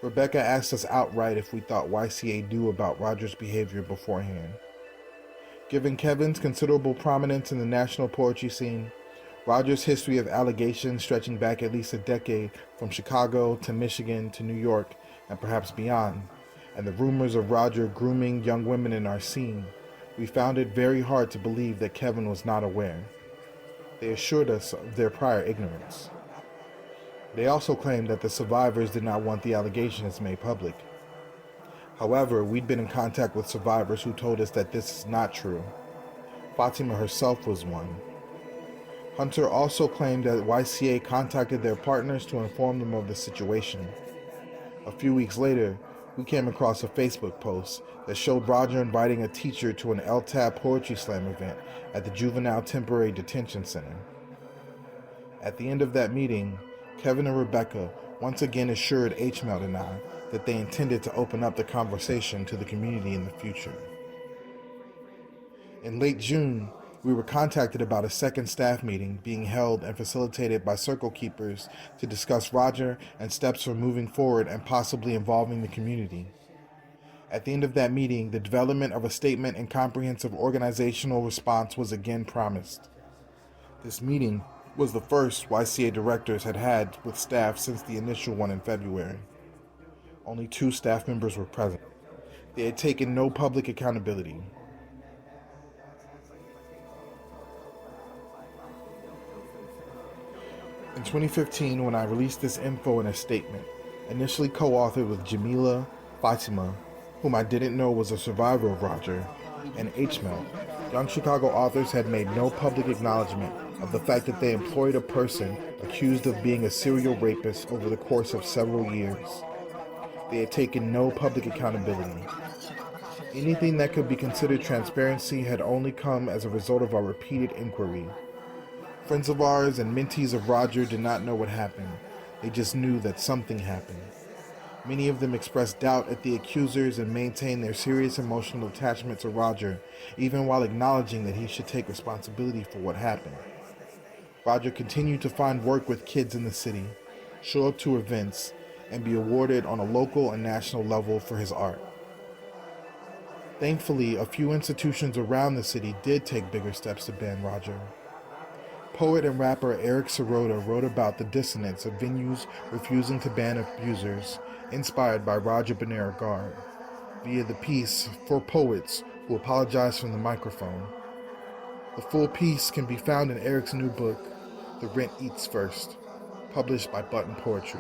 Rebecca asked us outright if we thought YCA knew about Roger's behavior beforehand. Given Kevin's considerable prominence in the national poetry scene, Roger's history of allegations stretching back at least a decade from Chicago to Michigan to New York and perhaps beyond, and the rumors of Roger grooming young women in our scene, we found it very hard to believe that Kevin was not aware. They assured us of their prior ignorance. They also claimed that the survivors did not want the allegations made public. However, we'd been in contact with survivors who told us that this is not true. Fatima herself was one. Hunter also claimed that YCA contacted their partners to inform them of the situation. A few weeks later, we came across a Facebook post that showed Roger inviting a teacher to an LTAB Poetry Slam event at the Juvenile Temporary Detention Center. At the end of that meeting, Kevin and Rebecca once again assured H-Melt and I that they intended to open up the conversation to the community in the future. In late June, we were contacted about a second staff meeting being held and facilitated by Circle Keepers to discuss Roger and steps for moving forward and possibly involving the community. At the end of that meeting, the development of a statement and comprehensive organizational response was again promised. This meeting was the first YCA directors had had with staff since the initial one in February. Only 2 staff members were present. They had taken no public accountability. In 2015, when I released this info in a statement, initially co-authored with Jamila, Fatima, whom I didn't know was a survivor of Roger, and H-Melt, young Chicago authors had made no public acknowledgement of the fact that they employed a person accused of being a serial rapist over the course of several years. They had taken no public accountability. Anything that could be considered transparency had only come as a result of our repeated inquiry. Friends of ours and mentees of Roger did not know what happened. They just knew that something happened. Many of them expressed doubt at the accusers and maintained their serious emotional attachment to Roger, even while acknowledging that he should take responsibility for what happened. Roger continued to find work with kids in the city, show up to events, and be awarded on a local and national level for his art. Thankfully, a few institutions around the city did take bigger steps to ban Roger. Poet and rapper Eric Sirota wrote about the dissonance of venues refusing to ban abusers, inspired by Roger Banera-Garde, via the piece For Poets Who Apologize from the Microphone. The full piece can be found in Eric's new book, The Rent Eats First, published by Button Poetry.